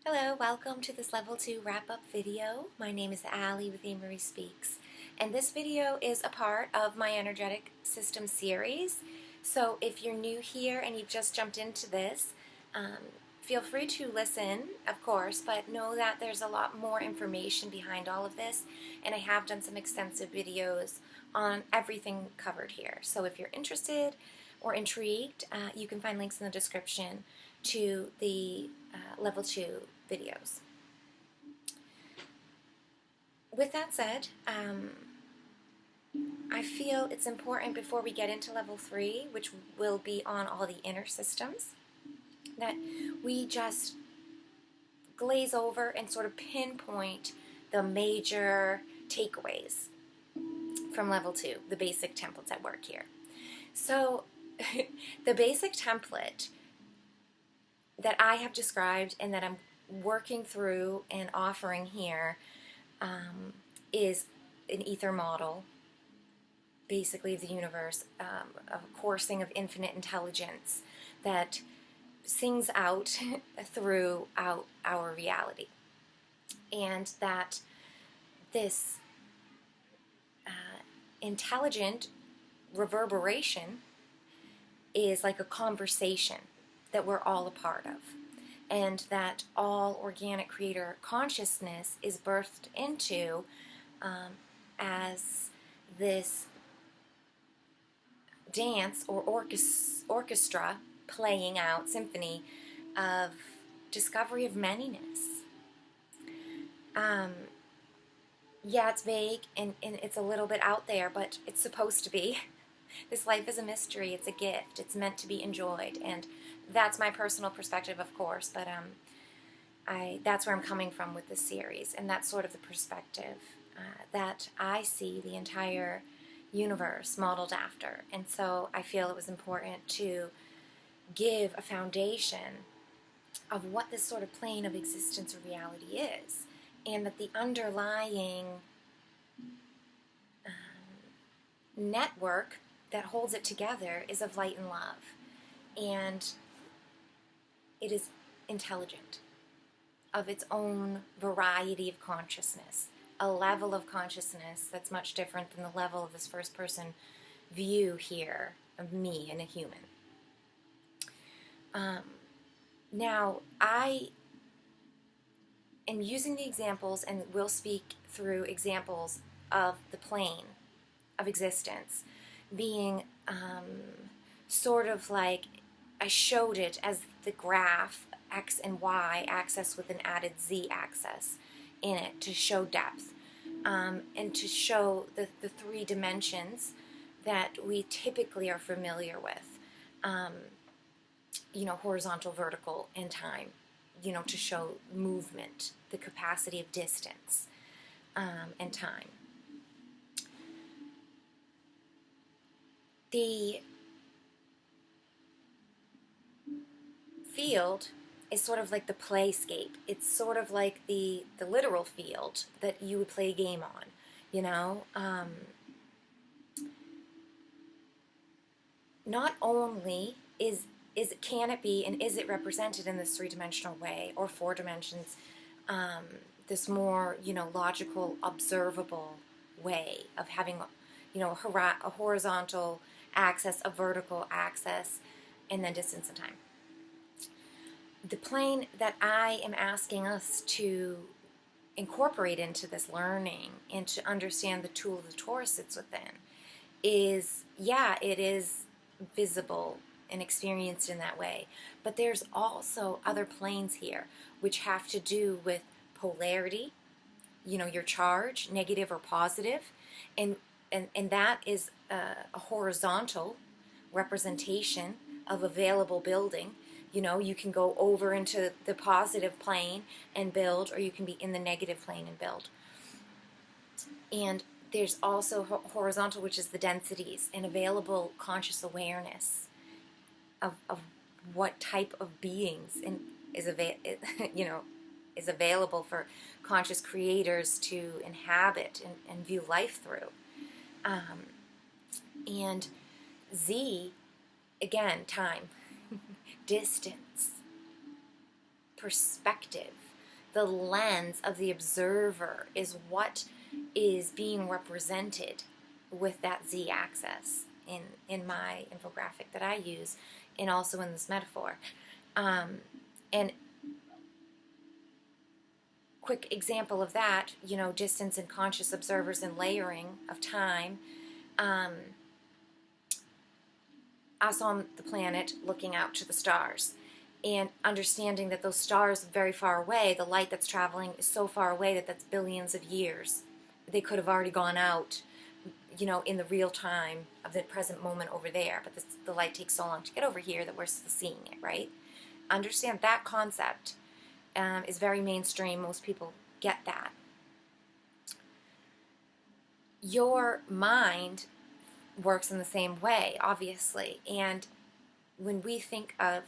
Hello, welcome to this level 2 wrap-up video. My name is Allie with Amory Speaks, and this video is a part of my energetic system series. So if you're new here and you've just jumped into this, feel free to listen, of course, but know that there's a lot more information behind all of this, and I have done some extensive videos on everything covered here. So if you're interested or intrigued, you can find links in the description to the level 2 videos. With that said, I feel it's important before we get into level 3, which will be on all the inner systems, that we just glaze over and sort of pinpoint the major takeaways from level 2, the basic templates at work here. So the basic template that I have described and that I'm working through and offering here is an ether model, basically of the universe, a coursing of infinite intelligence that sings out throughout our reality. And that this intelligent reverberation is like a conversation that we're all a part of, and that all organic creator consciousness is birthed into as this dance or orchestra playing out symphony of discovery of manyness. Yeah, it's vague and it's a little bit out there, but it's supposed to be. This life is a mystery, it's a gift, it's meant to be enjoyed, and that's my personal perspective, of course, but that's where I'm coming from with this series, and that's sort of the perspective that I see the entire universe modeled after. And so I feel it was important to give a foundation of what this sort of plane of existence or reality is, and that the underlying network that holds it together is of light and love, and it is intelligent, of its own variety of consciousness, a level of consciousness that's much different than the level of this first person view here of me and a human. Now, I am using the examples and will speak through examples of the plane of existence being sort of like I showed it as the graph X and Y axis with an added Z axis in it to show depth and to show the three dimensions that we typically are familiar with, horizontal, vertical, and time, to show movement, the capacity of distance and time. The field is sort of like the playscape. It's sort of like the literal field that you would play a game on, not only can it be and is it represented in this three-dimensional way or four dimensions, this more logical, observable way of having a horizontal axis, a vertical axis, and then distance and time. The plane that I am asking us to incorporate into this learning and to understand the tool of the Torus sits within is, it is visible and experienced in that way. But there's also other planes here which have to do with polarity, your charge, negative or positive, and that is a horizontal representation of available building. You can go over into the positive plane and build, or you can be in the negative plane and build. And there's also horizontal, which is the densities and available conscious awareness of what type of beings is available for conscious creators to inhabit and view life through. And Z, again, time, distance, perspective, the lens of the observer is what is being represented with that z-axis in my infographic that I use, and also in this metaphor. And quick example of that, distance and conscious observers and layering of time. Us on the planet looking out to the stars and understanding that those stars are very far away, the light that's traveling is so far away that that's billions of years. They could have already gone out, in the real time of the present moment over there, but the light takes so long to get over here that we're still seeing it, right? Understand that concept is very mainstream. Most people get that. Your mind works in the same way, obviously, and when we think of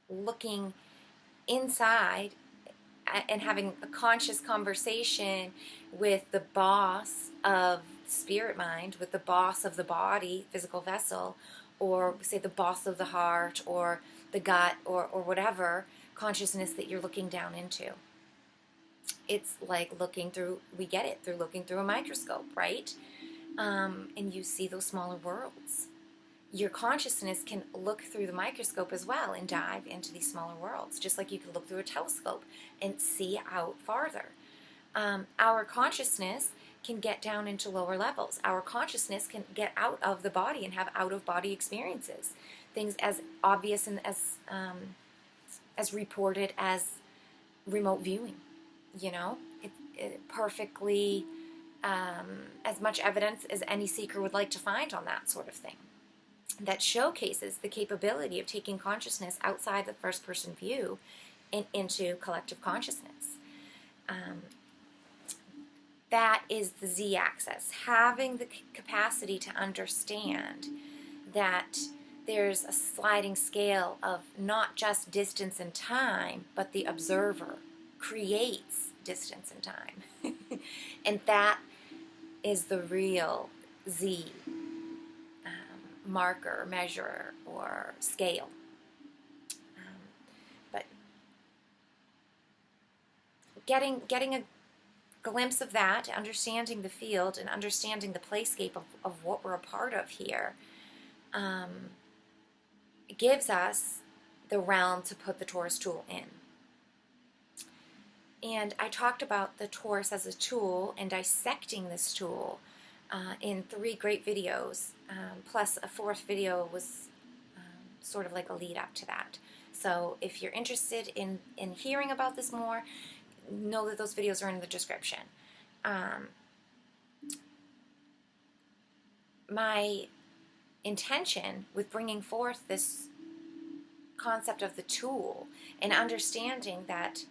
looking inside and having a conscious conversation with the boss of spirit mind, with the boss of the body, physical vessel, or say the boss of the heart or the gut or whatever consciousness that you're looking down into. It's like we get it through looking through a microscope, right? And you see those smaller worlds. Your consciousness can look through the microscope as well and dive into these smaller worlds, just like you can look through a telescope and see out farther. Our consciousness can get down into lower levels. Our consciousness can get out of the body and have out-of-body experiences, things as obvious and as reported as remote viewing. It perfectly as much evidence as any seeker would like to find on that sort of thing. That showcases the capability of taking consciousness outside the first-person view and into collective consciousness. That is the z-axis. Having the capacity to understand that there's a sliding scale of not just distance and time, but the observer creates distance and time. And that is the real z marker, measure, or scale. But getting a glimpse of that, understanding the field and understanding the playscape of what we're a part of here, gives us the realm to put the Torus tool in. And I talked about the Torus as a tool and dissecting this tool in 3 great videos, plus a 4th video was sort of like a lead up to that. So if you're interested in hearing about this more, know that those videos are in the description. My intention with bringing forth this concept of the tool and understanding that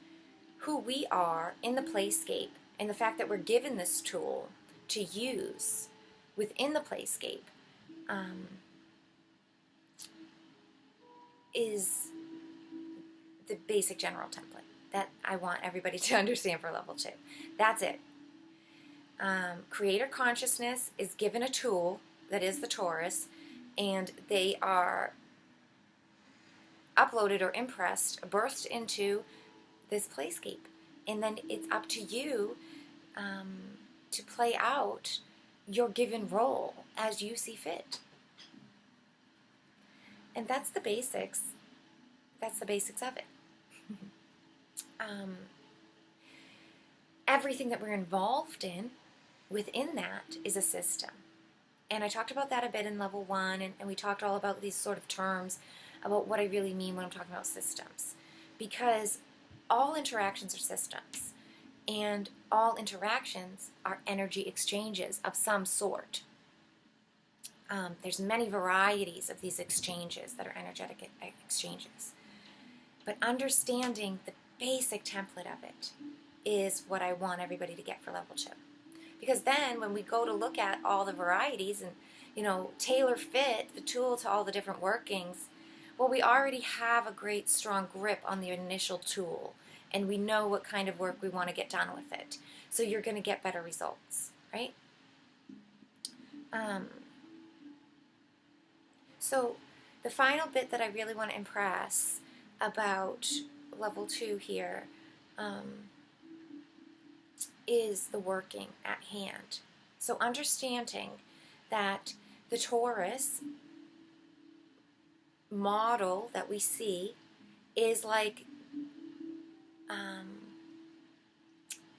who we are in the playscape and the fact that we're given this tool to use within the playscape is the basic general template that I want everybody to understand for level 2. That's it. Creator consciousness is given a tool that is the Torus, and they are uploaded or impressed, birthed into this playscape. And then it's up to you to play out your given role as you see fit. And that's the basics. That's the basics of it. Everything that we're involved in within that is a system. And I talked about that a bit in level 1, and we talked all about these sort of terms about what I really mean when I'm talking about systems. Because all interactions are systems, and all interactions are energy exchanges of some sort. There's many varieties of these exchanges that are energetic exchanges. But understanding the basic template of it is what I want everybody to get for level 2. Because then when we go to look at all the varieties and, tailor fit the tool to all the different workings, well, we already have a great strong grip on the initial tool, and we know what kind of work we want to get done with it. So you're going to get better results, right? So the final bit that I really want to impress about level 2 here is the working at hand. So understanding that the torus model that we see is like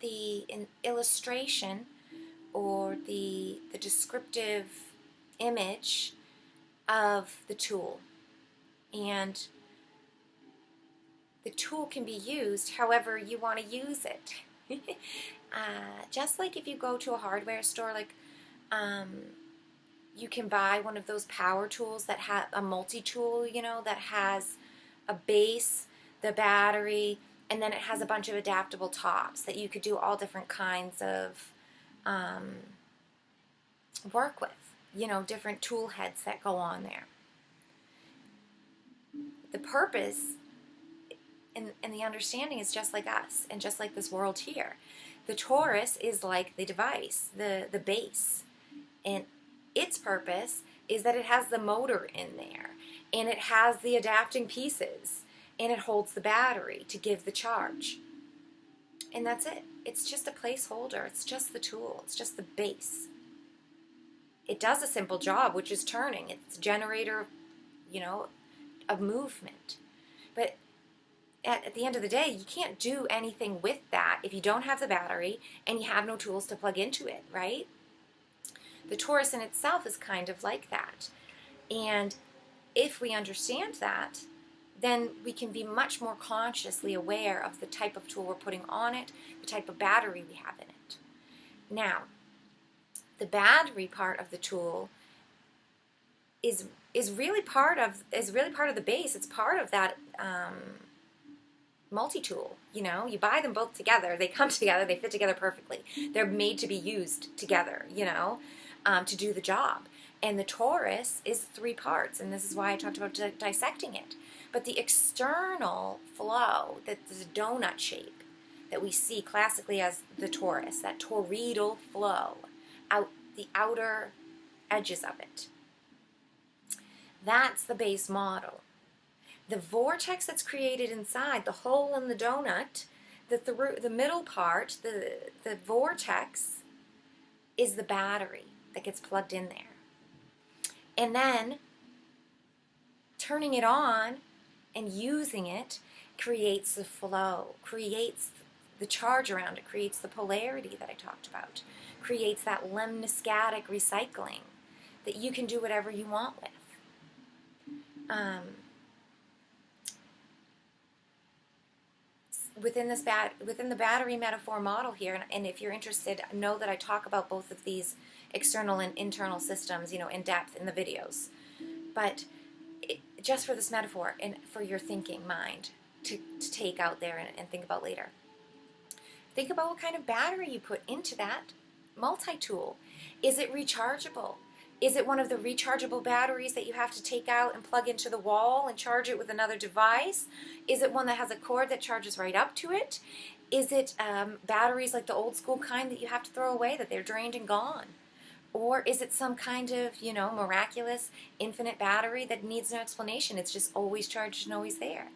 the illustration or the descriptive image of the tool. And the tool can be used however you want to use it. Just like if you go to a hardware store, like you can buy one of those power tools that have a multi-tool, you know, that has a base, the battery, and then it has a bunch of adaptable tops that you could do all different kinds of work with, you know, different tool heads that go on there. The purpose and the understanding is just like us and just like this world here. The torus is like the device, the base, and its purpose is that it has the motor in there and it has the adapting pieces and it holds the battery to give the charge. And that's it. It's just a placeholder. It's just the tool. It's just the base. It does a simple job, which is turning. It's a generator, you know, of movement. But at the end of the day, you can't do anything with that if you don't have the battery and you have no tools to plug into it, right? The torus in itself is kind of like that. And if we understand that, then we can be much more consciously aware of the type of tool we're putting on it, the type of battery we have in it. Now, the battery part of the tool is really part of the base. It's part of that multi-tool. You know, you buy them both together. They come together. They fit together perfectly. They're made to be used together. You know, to do the job. And the torus is 3 parts, and this is why I talked about dissecting it. But the external flow, that's a donut shape that we see classically as the torus, that toroidal flow, out the outer edges of it. That's the base model. The vortex that's created inside, the hole in the donut, the middle part, the vortex, is the battery that gets plugged in there. And then turning it on and using it creates the flow, creates the charge around it, creates the polarity that I talked about, creates that lemniscatic recycling that you can do whatever you want with. Within the battery metaphor model here, and if you're interested, know that I talk about both of these external and internal systems, you know, in depth in the videos. But just for this metaphor and for your thinking mind to take out there and think about later. Think about what kind of battery you put into that multi-tool. Is it rechargeable? Is it one of the rechargeable batteries that you have to take out and plug into the wall and charge it with another device? Is it one that has a cord that charges right up to it? Is it batteries like the old school kind that you have to throw away, that they're drained and gone? Or is it some kind of, you know, miraculous infinite battery that needs no explanation? It's just always charged and always there.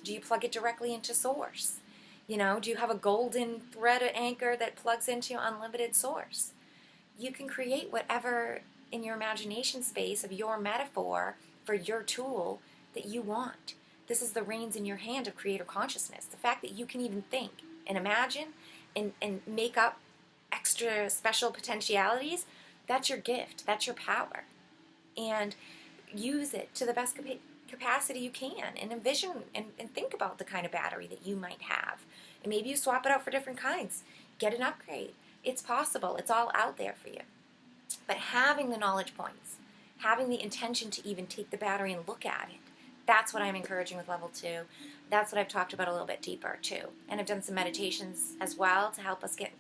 Do you plug it directly into source? You know, do you have a golden thread anchor that plugs into unlimited source? You can create whatever in your imagination space of your metaphor for your tool that you want. This is the reins in your hand of creator consciousness. The fact that you can even think and imagine and make up extra special potentialities, that's your gift, that's your power. And use it to the best capacity you can, and envision and think about the kind of battery that you might have. And maybe you swap it out for different kinds. Get an upgrade. It's possible. It's all out there for you. But having the knowledge points, having the intention to even take the battery and look at it, that's what I'm encouraging with level 2. That's what I've talked about a little bit deeper too. And I've done some meditations as well to help us get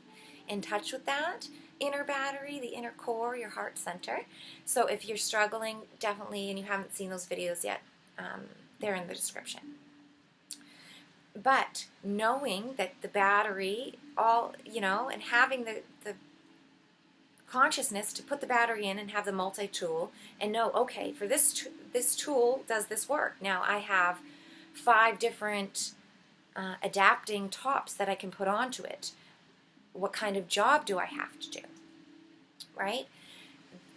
in touch with that inner battery, the inner core, your heart center. So if you're struggling, definitely, and you haven't seen those videos yet, they're in the description. But knowing that the battery, all, you know, and having the consciousness to put the battery in and have the multi-tool and know, okay, for this tool does this work. Now I have 5 different adapting tops that I can put onto it. What kind of job do I have to do, right?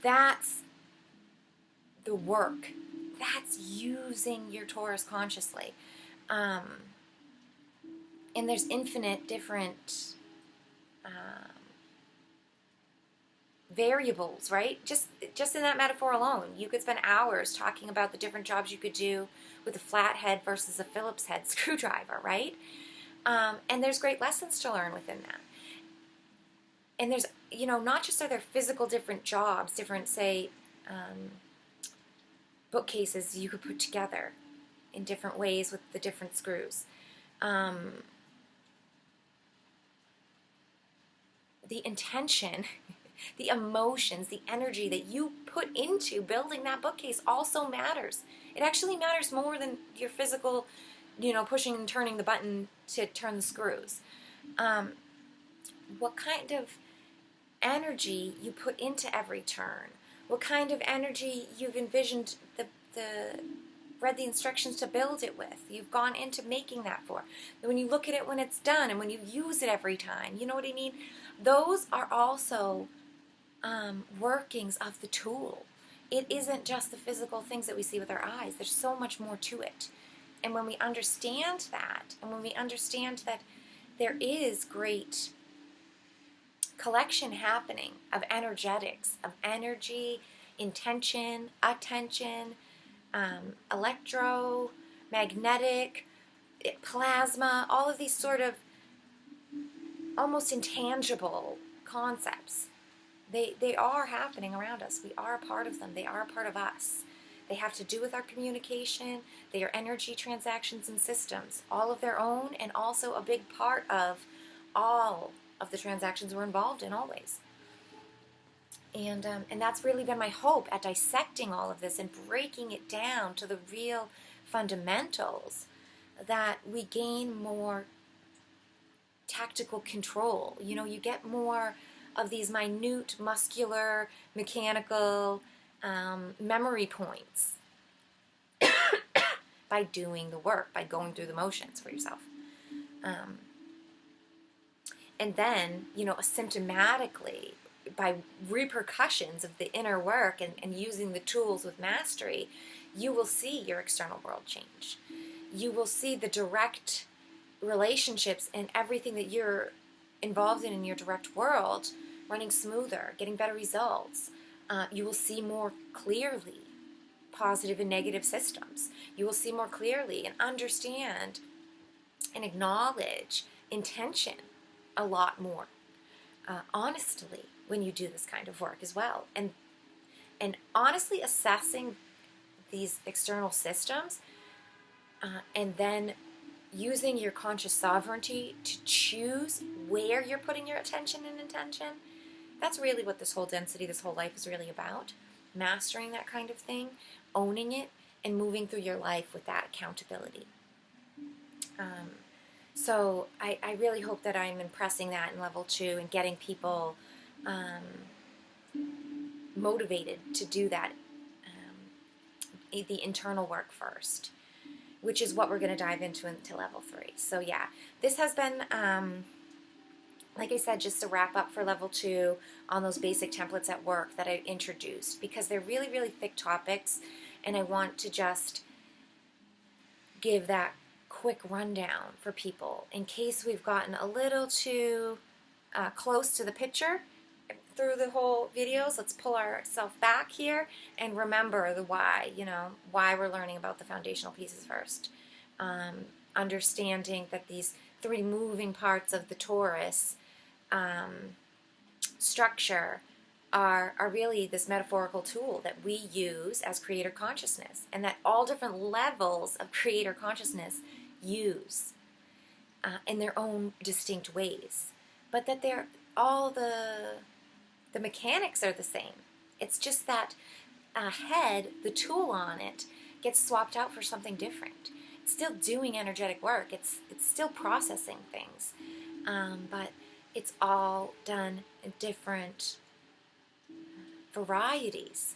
That's the work. That's using your Torus consciously. And there's infinite different variables, right? Just in that metaphor alone, you could spend hours talking about the different jobs you could do with a flathead versus a Phillips head screwdriver, right? And there's great lessons to learn within that. And there's, not just are there physical different jobs, different, say, bookcases you could put together in different ways with the different screws. The intention, the emotions, the energy that you put into building that bookcase also matters. It actually matters more than your physical, pushing and turning the button to turn the screws. What kind of energy you put into every turn, what kind of energy you've envisioned read the instructions to build it with, you've gone into making that for. When you look at it when it's done and when you use it every time, you know what I mean? Those are also workings of the tool. It isn't just the physical things that we see with our eyes. There's so much more to it. And when we understand that, and when we understand that there is great collection happening of energetics, of energy, intention, attention, electromagnetic, plasma, all of these sort of almost intangible concepts. They are happening around us. We are a part of them. They are a part of us. They have to do with our communication. They are energy transactions and systems, all of their own, and also a big part of all of the transactions we're involved in always. And that's really been my hope at dissecting all of this and breaking it down to the real fundamentals, that we gain more tactical control. You get more of these minute, muscular, mechanical memory points by doing the work, by going through the motions for yourself. And then, symptomatically, by repercussions of the inner work and using the tools with mastery, you will see your external world change. You will see the direct relationships and everything that you're involved in your direct world running smoother, getting better results. You will see more clearly positive and negative systems. You will see more clearly and understand and acknowledge intention a lot more honestly when you do this kind of work as well. And honestly assessing these external systems and then using your conscious sovereignty to choose where you're putting your attention and intention. That's really what this whole density, this whole life is really about. Mastering that kind of thing, owning it, and moving through your life with that accountability. So I really hope that I'm impressing that in level 2 and getting people motivated to do that, the internal work first, which is what we're going to dive into level 3. So yeah, this has been, like I said, just a wrap up for level 2 on those basic templates at work that I introduced, because they're really, really thick topics, and I want to just give that quick rundown for people in case we've gotten a little too close to the picture through the whole videos. Let's pull ourselves back here and remember the why, why we're learning about the foundational pieces first. Understanding that these 3 moving parts of the torus structure are really this metaphorical tool that we use as creator consciousness, and that all different levels of creator consciousness use in their own distinct ways, but that they're all the mechanics are the same. It's just that head, the tool on it, gets swapped out for something different. It's still doing energetic work. It's still processing things, but it's all done in different varieties.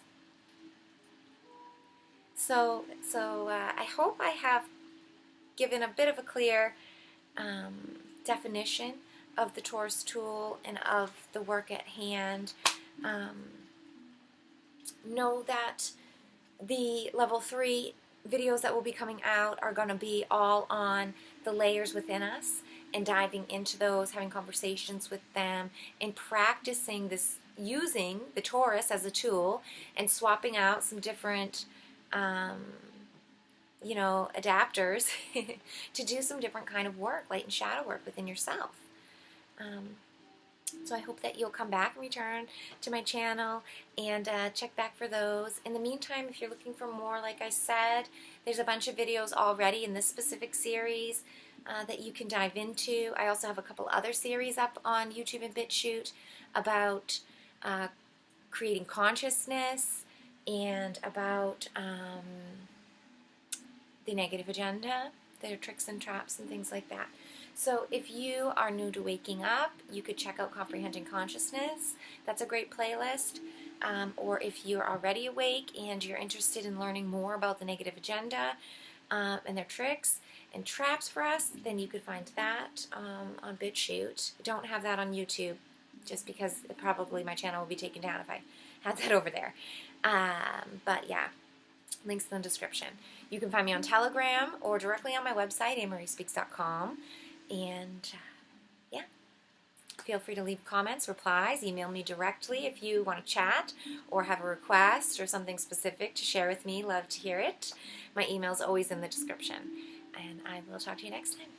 So I hope I have given a bit of a clear definition of the Torus tool and of the work at hand. Know that the level 3 videos that will be coming out are going to be all on the layers within us and diving into those, having conversations with them, and practicing this, using the Torus as a tool and swapping out some different adapters to do some different kind of work, light and shadow work within yourself. So I hope that you'll come back and return to my channel and check back for those. In the meantime, if you're looking for more, like I said, there's a bunch of videos already in this specific series that you can dive into. I also have a couple other series up on YouTube and BitChute about creating consciousness and about the negative agenda, their tricks and traps and things like that. So if you are new to waking up, you could check out Comprehending Consciousness. That's a great playlist. Or if you're already awake and you're interested in learning more about the negative agenda and their tricks and traps for us, then you could find that on BitChute. I don't have that on YouTube just because probably my channel will be taken down if I had that over there. But yeah, links in the description. You can find me on Telegram or directly on my website, amariespeaks.com. And yeah, feel free to leave comments, replies, email me directly if you want to chat or have a request or something specific to share with me. Love to hear it. My email is always in the description. And I will talk to you next time.